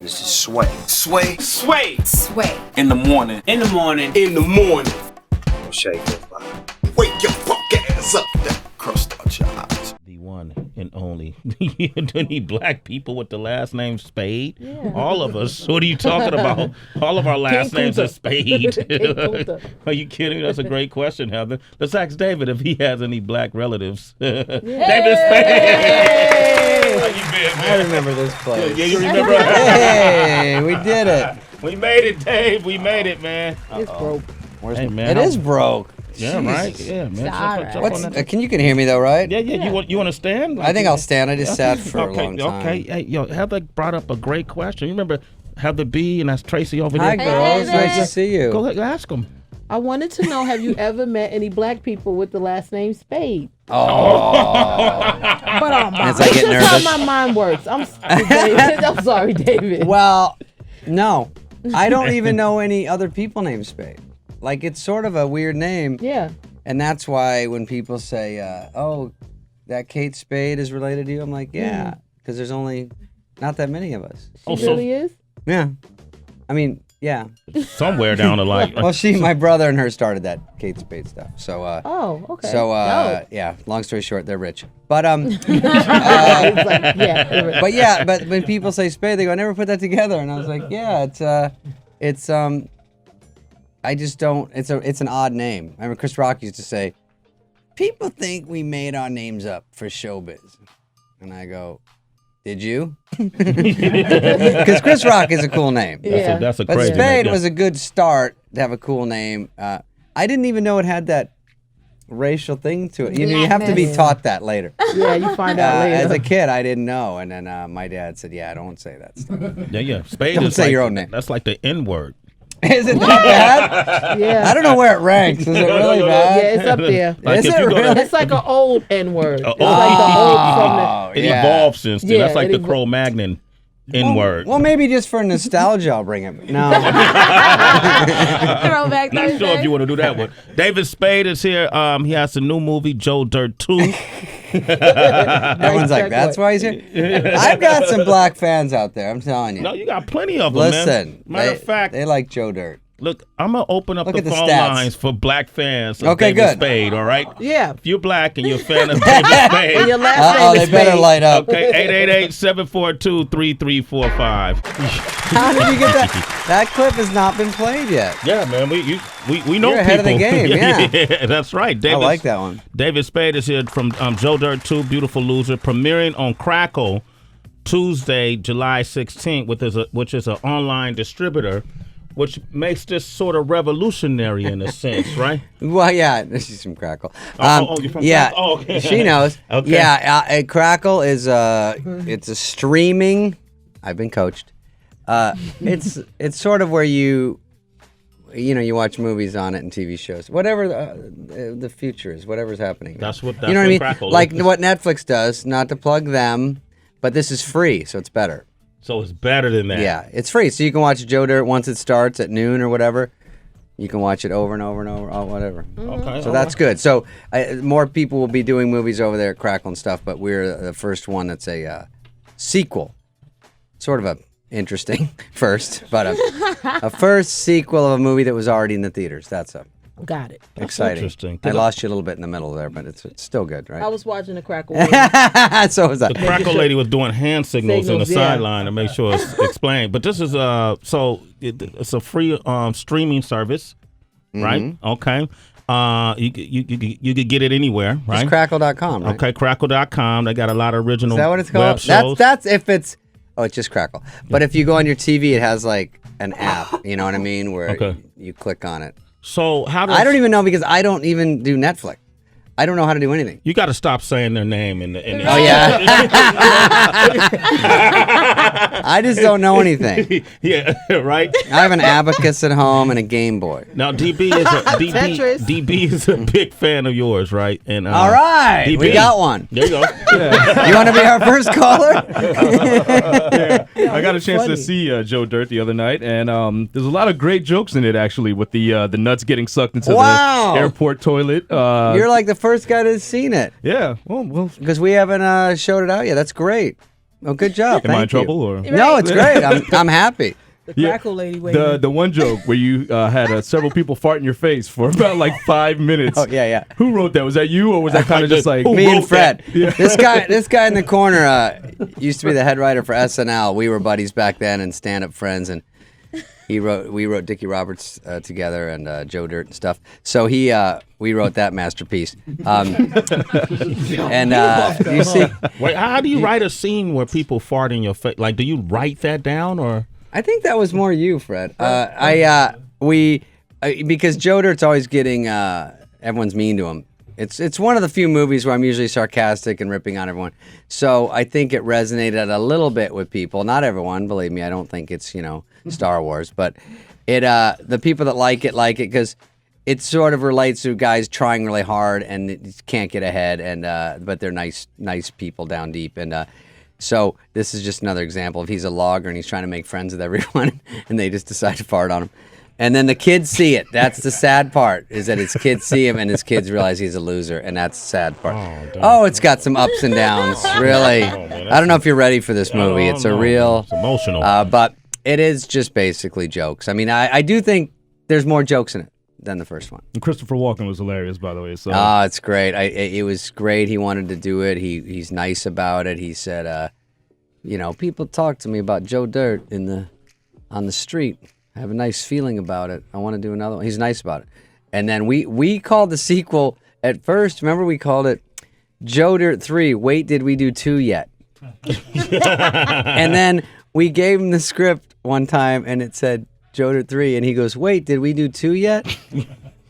This is Sway. Sway. Sway. Sway. In the morning. In the morning. In the morning. Shake it, body. Wake your punk ass up. That crust out your eyes. The one and only. Do any black people with the last name Spade? Yeah. All of us. What are you talking about? All of our last names are Spade. Are you kidding? That's a great question, Heather. Let's ask David if he has any black relatives. David Spade. How you been, man? I remember this place. Yeah, you remember? Hey, we did it. We made it, Dave. We made it, man. It's broke. Hey, man. It is broke. Yeah, right. Yeah, man. It's all right. You can hear me though, right? Yeah. You want to stand? I think I'll stand. I just sat for a long time. Okay. Hey, Heather brought up a great question. You remember Heather B. and that's Tracy over there? Hi, girls. Nice to see you. Go ahead, ask them. I wanted to know, have you ever met any black people with the last name Spade? Oh. But As I get that's nervous. how my mind works. I'm sorry, David. Well, no. I don't even know any other people named Spade. Like, it's sort of a weird name. Yeah. And that's why when people say, oh, that Kate Spade is related to you, I'm like, yeah. Because there's only not that many of us. She really is? Yeah. I mean, yeah. Somewhere down the line. Well, my brother and her started that Kate Spade stuff. So, Oh, okay. So, Dope. yeah, long story short, they're rich. But, It's like, yeah. but yeah, but when people say Spade, they go, I never put that together. And I was like, yeah, it's I just don't, it's an odd name. I remember Chris Rock used to say, people think we made our names up for showbiz. And I go, did you? Because Chris Rock is a cool name. Yeah. That's a But crazy Spade name. was a good start to have a cool name. I didn't even know it had that racial thing to it. You know, you have to be taught that later. Yeah, you find out later. As a kid, I didn't know, and then my dad said, "Yeah, don't say that stuff." Yeah. Spade Don't is say like, your own name. That's like the N-word. Is it that bad? Yeah. I don't know where it ranks. Is it really Yeah, bad? it's up there. Like Is if it you go to- really? It's like an old N-word. It's Oh. like the old from It yeah. evolved since then. Yeah, That's like it the Cro-Magnon N-word. Well, maybe just for nostalgia, I'll bring it. No. Throwback Not sure if you want to do that one. David Spade is here. He has a new movie, Joe Dirt 2. Everyone's like, that's why he's here. I've got some black fans out there. I'm telling you. No, you got plenty of them, Listen, man. Matter of fact, they like Joe Dirt. look, I'm going to open up Look the at the phone stats. lines for black fans of Okay, David good. Spade, all right? Yeah. If you're black and you're a fan of David Spade, And your last Uh-oh, name they is better Spade. light up. okay, 888-742-3345. How did you get that? That clip has not been played yet. Yeah, man, we know You're ahead of the people. game, yeah. That's right. I David, like that one. David Spade is here from Joe Dirt 2, Beautiful Loser, premiering on Crackle Tuesday, July 16th, which is an online distributor, which makes this sort of revolutionary in a sense, right? Well, yeah, she's from Crackle. You're from yeah, Crackle? Oh, okay. she knows. Okay. Yeah, Crackle is it's a streaming. I've been coached. It's sort of where you watch movies on it and TV shows, whatever the future is, whatever's happening. That's what you know what I mean. Crackle Like is. what Netflix does, not to plug them, but this is free, so it's better. So it's better than that. Yeah, it's free, so you can watch Joe Dirt once it starts at noon or whatever. You can watch it over and over and over, whatever. Okay. So that's good. So more people will be doing movies over there at Crackle and stuff, but we're the first one that's a sequel. Sort of a interesting first, but a first sequel of a movie that was already in the theaters. That's Got it. exciting. interesting. I lost you a little bit in the middle there, but it's still good, right? I was watching the Crackle. So was that. The Crackle lady was doing hand signals in the Signals, yeah. sideline to make sure it's explained. But this is it's a free streaming service, right? Okay. You could get it anywhere, right? It's crackle.com, right? Okay, crackle.com. They got a lot of original Is that what it's web called? shows. That's if it's it's just Crackle. But if you go on your TV, it has like an app, you know what I mean, where Okay. you click on it. So how does I don't even know because I don't even do Netflix. I don't know how to do anything. you got to stop saying their name in the Oh yeah. I just don't know anything. yeah, right? I have an abacus at home and a Game Boy. Now Tetris. DB is a big fan of yours, right? And All right, DB, we got one. There you go. You want to be our first caller? I got a chance funny. to see Joe Dirt the other night, and there's a lot of great jokes in it, actually, with the nuts getting sucked into Wow. the airport toilet. You're like the first guy that's seen it Yeah, well, because we haven't showed it out yet. That's great. Oh, good job. Am I in Thank you. trouble or? No, it's great. I'm happy. The Yeah, Crackle lady waiting. The one joke where you had several people fart in your face for about like 5 minutes. Oh yeah. Who wrote that? Was that you or was that kind of just like Me and Fred. Yeah. This guy in the corner used to be the head writer for SNL. We were buddies back then and stand-up friends, and we wrote Dickie Roberts together and Joe Dirt and stuff. So we wrote that masterpiece. And you see, Wait, how do you write a scene where people fart in your face? Like, do you write that down or? I think that was more you, Fred. Because Joe Dirt's always getting everyone's mean to him. It's one of the few movies where I'm usually sarcastic and ripping on everyone. So I think it resonated a little bit with people. Not everyone, believe me. I don't think it's Star Wars, but the people that like it because it sort of relates to guys trying really hard and can't get ahead, and but they're nice people down deep, and so this is just another example. If he's a logger and he's trying to make friends with everyone, and they just decide to fart on him. And then the kids see it. That's the sad part, is that his kids see him and his kids realize he's a loser, and that's the sad part. Oh, it's got some ups and downs, really. I don't know if you're ready for this movie. It's It's emotional. But it is just basically jokes. I mean, I do think there's more jokes in it than the first one. And Christopher Walken was hilarious, by the way. So It's great. It was great. He wanted to do it. He's nice about it. He said, people talk to me about Joe Dirt on the street. I have a nice feeling about it. I want to do another one. He's nice about it. And then we called the sequel at first. Remember, we called it Joe Dirt 3. Wait, did we do 2 yet? And then we gave him the script one time, and it said Joe Dirt 3, and he goes, "Wait, did we do 2 yet?"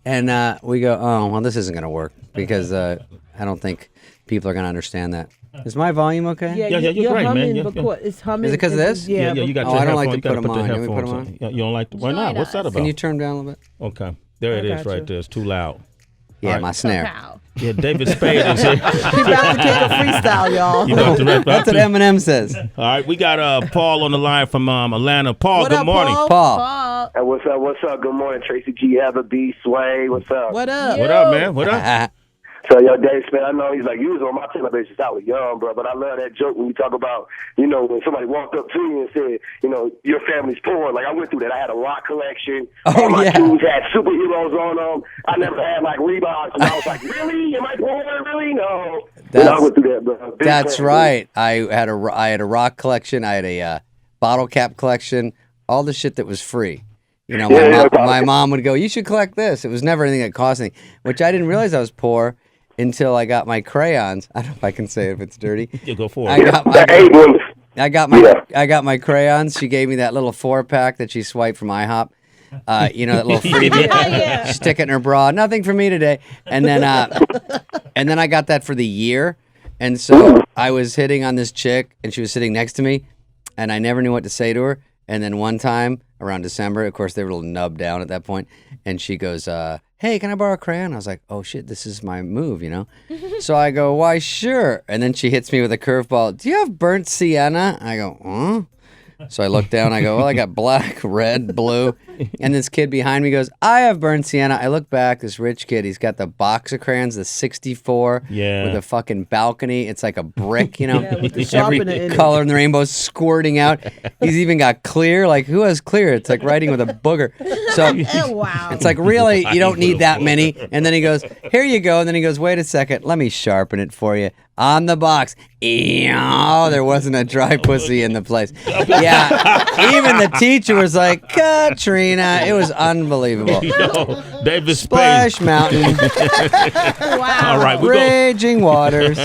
And we go, "Oh, well, this isn't going to work because I don't think people are going to understand that." Is my volume okay? Yeah, you're great, humming, man. Yeah. It's humming. Is it 'cause of this? Yeah, you got Oh, your I don't like headphones. to You put gotta 'em the on. Can we put 'em headphones on? Yeah, you don't like the, why not? Join What's that us. about? Can you turn down a little bit? Okay, there it is got right you. there. It's too loud. Yeah, All right. my snare. Wow. Yeah, David Spade is here. He about to take a freestyle, y'all. You about to rap That's out what to- Eminem says. All right, we got Paul on the line from Atlanta. Paul, What good up, morning. Paul? Paul. Hey, what's up? What's up? Good morning, Tracy G. Have a B. Sway. What's up? What up? What up, man? What up? So, yo, Dave Smith, I know he's like, you was on my television since I was young, bro, but I love that joke when you talk about, when somebody walked up to you and said, your family's poor. Like, I went through that. I had a rock collection. All my shoes had superheroes on them. I never had, like, Reeboks, and I was like, really? Am I poor? Really? No. I went through that, bro. That's right. I had a rock collection. I had a bottle cap collection. All the shit that was free. My mom would go, "You should collect this." It was never anything that cost anything, which I didn't realize I was poor until I got my crayons. I don't know if I can say it if it's dirty. Yeah, go for I it. got my crayons. She gave me that little 4-pack that she swiped from IHOP. That little freebie. Yeah. Stick it in her bra. Nothing for me today. And then I got that for the year. And so I was hitting on this chick, and she was sitting next to me, and I never knew what to say to her. And then one time around December, of course, they were a little nubbed down at that point, and she goes, "Hey, can I borrow a crayon?" I was like, "Oh shit, this is my move, So I go, "Why, sure." And then she hits me with a curveball. "Do you have burnt sienna?" I go, "Huh?" So I look down, I go, "Well, I got black, red, blue." And this kid behind me goes, "I have burnt sienna." I look back, this rich kid, he's got the box of crayons, the 64, with a fucking balcony. It's like a brick, Yeah, with the every sharpener in it. color in the rainbow squirting out. He's even got clear. Like, who has clear? It's like writing with a booger. So Wow. it's like, really, you don't need that many. And then he goes, "Here you go." And then he goes, "Wait a second, let me sharpen it for you." On the box. Oh, there wasn't a dry pussy in the place. Yeah. Even the teacher was like, "Katrina." It was unbelievable. Yo, David Splash Spade. Mountain. Wow. All right, Raging waters.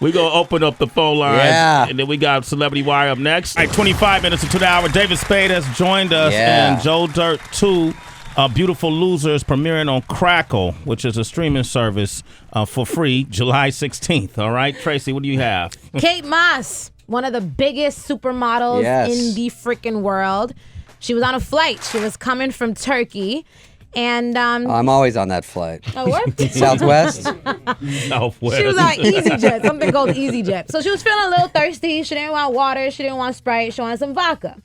We're going to open up the phone lines. Yeah. And then we got Celebrity Wire up next. All right, 25 minutes into the hour. David Spade has joined us. Yeah. And Joe Dirt 2, Beautiful Losers, premiering on Crackle, which is a streaming service for free, July 16th. All right, Tracy, what do you have? Kate Moss, one of the biggest supermodels Yes. in the freaking world. She was on a flight. She was coming from Turkey. And I'm always on that flight. oh, what? Southwest? Southwest. She was on EasyJet, something called EasyJet. So she was feeling a little thirsty. She didn't want water. She didn't want Sprite. She wanted some vodka.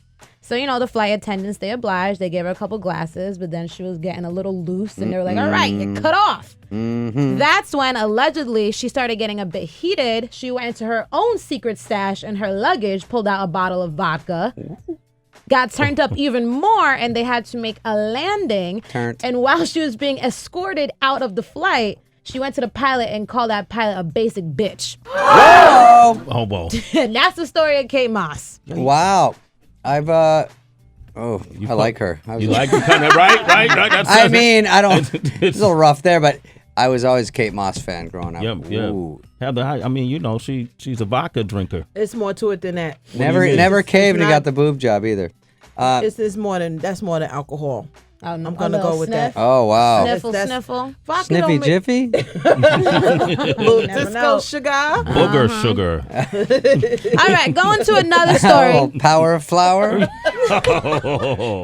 So, the flight attendants, they obliged. They gave her a couple glasses, but then she was getting a little loose, and they were like, all right, you cut off. That's when, allegedly, she started getting a bit heated. She went into her own secret stash and her luggage, pulled out a bottle of vodka, got turned up even more, and they had to make a landing. And while she was being escorted out of the flight, she went to the pilot and called that pilot a basic bitch. Whoa! Oh, whoa. And that's the story of Kate Moss. Wow. I like her. You like her kind of right? That's I mean, I don't. It's a little rough there, but I was always a Kate Moss fan growing up. Yeah. Heather, I mean, she's a vodka drinker. It's more to it than that. Never caved and got the boob job either. It's more than alcohol. I'm gonna go with that. Oh wow. Sniffle. Vodka Sniffy Jiffy. Little disco sugar. Booger sugar. All right, going to another story. Power flower.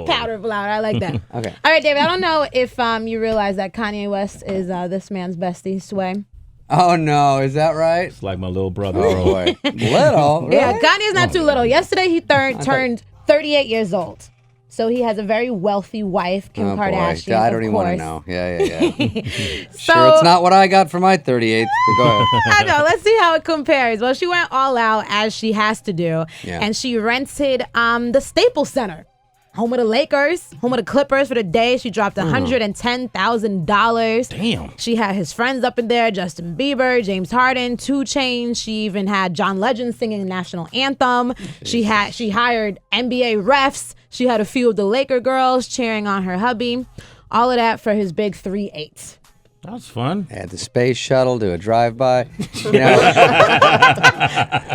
Powder flour. I like that. Okay. All right, David. I don't know if you realize that Kanye West is this man's bestie, Sway. Oh no, is that right? It's like my little brother. Oh boy. Little. Really? Yeah, Kanye's not too little. Yesterday he turned 38 years old. So he has a very wealthy wife, Kim Kardashian. Boy. I don't even want to know. Yeah. So, sure, it's not what I got for my 38th, but go ahead. I know. Let's see how it compares. Well, she went all out as she has to do, and she rented the Staples Center, home of the Lakers, home of the Clippers for the day. She dropped $110,000. Damn. She had his friends up in there, Justin Bieber, James Harden, 2 Chainz. She even had John Legend singing the national anthem. She hired NBA refs. She had a few of the Laker girls cheering on her hubby. All of that for his big 3-8. That was fun. I had the space shuttle, do a drive-by.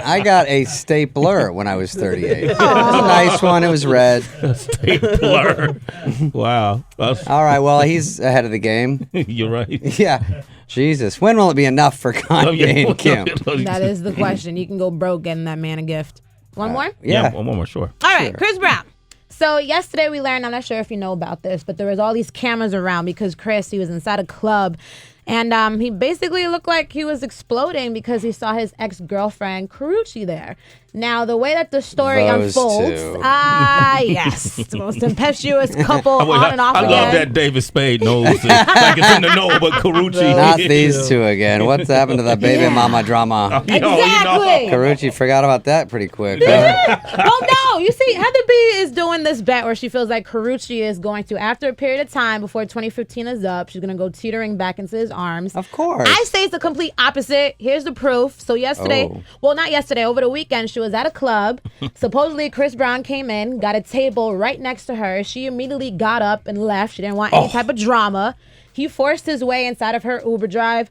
I got a stapler when I was 38. It was a nice one. It was red. Stapler. Wow. All right, well, he's ahead of the game. You're right. Yeah. Jesus. When will it be enough for Kanye and Kim? That is the question. You can go broke getting that man a gift. One more? Yeah. One more, sure. All right, Chris Brown. So yesterday we learned, I'm not sure if you know about this, but there was all these cameras around because Chris, he was inside a club. And he basically looked like he was exploding because he saw his ex-girlfriend, Karrueche, there. Now, the way that the story unfolds, yes, the most tempestuous couple on and off I again. love that David Spade knows like it's in the know, but Karrueche. Not these two again. What's happened to the baby mama drama? Exactly. Karrueche forgot about that pretty quick. Well, no, you see, Heather B is doing this bet where she feels like Karrueche is going to, after a period of time before 2015 is up, she's going to go teetering back into his arms. Of course. I say it's the complete opposite. Here's the proof. So yesterday, well, not yesterday, over the weekend, she was at a club. Supposedly, Chris Brown came in, got a table right next to her. She immediately got up and left. She didn't want any type of drama. He forced his way inside of her Uber drive.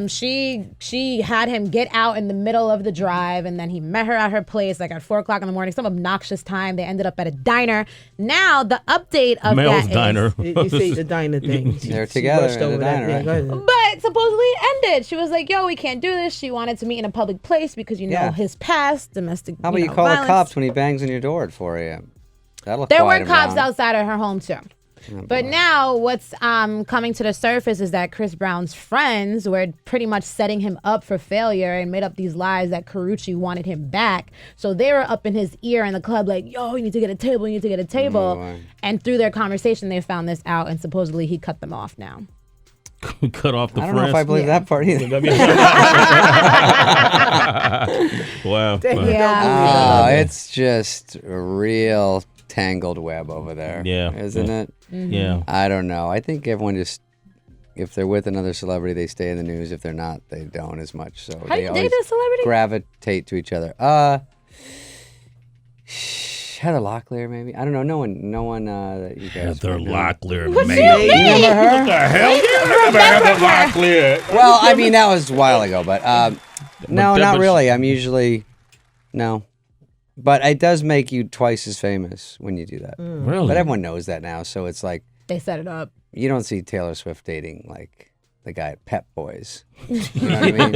She had him get out in the middle of the drive, and then he met her at her place like at 4 o'clock in the morning, some obnoxious time. They ended up at a diner. Now the update of Mel's that Diner. You see the diner thing. They're together Rushed in the over that diner, thing. Go right? ahead. But supposedly it ended. She was like, yo, we can't do this. She wanted to meet in a public place because, his past, domestic How about you call violence. the cops when he bangs on your door at 4 a.m.? That'll There quiet were him cops down. outside of her home, too. But now what's coming to the surface is that Chris Brown's friends were pretty much setting him up for failure and made up these lies that Karrueche wanted him back. So they were up in his ear in the club like, yo, you need to get a table, you need to get a table. And through their conversation, they found this out, and supposedly he cut them off now. Cut off the I don't know if I believe that part either. Wow. Yeah. Oh, it's just a real tangled web over there. Yeah. Isn't it? Yeah. I don't know. I think everyone just, if they're with another celebrity, they stay in the news. If they're not, they don't as much. So How do they you always date a celebrity? gravitate to each other. Heather Locklear, maybe. I don't know. No one that you guys. Heather would know. Locklear, What maybe. you mean? You remember her? What the hell? You remember Heather Locklear? Well, I mean, that was a while ago, but no, But- not but- really. I'm usually no. But it does make you twice as famous when you do that. Really? But everyone knows that now, so it's like They set it up. you don't see Taylor Swift dating like the guy at Pep Boys. You know what I mean?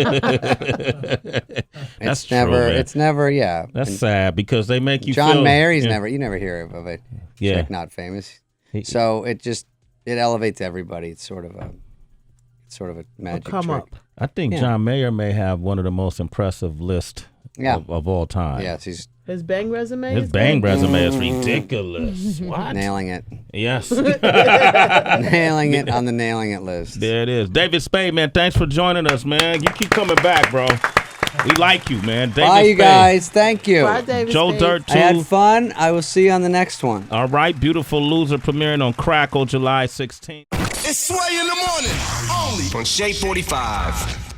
That's It's never. true, man. It's never. Yeah. That's And sad because they make you John feel... Mayer. He's yeah. never. You never hear of a Yeah. chick not famous. So it elevates everybody. It's sort of a magic Come trick. up. I think Yeah. John Mayer may have one of the most impressive lists Yeah. of all time. Yes, he's His bang resume. His bang resume is ridiculous. What? Nailing it. Yes. Nailing it on the nailing it list. There it is. David Spade, man, thanks for joining us, man. You keep coming back, bro. We like you, man. David Bye, you Spade. guys. Thank you. Bye, David Joe Spade. Dirt 2. I had fun. I will see you on the next one. All right, Beautiful Loser premiering on Crackle July 16th. It's Sway in the morning, only on Shade 45.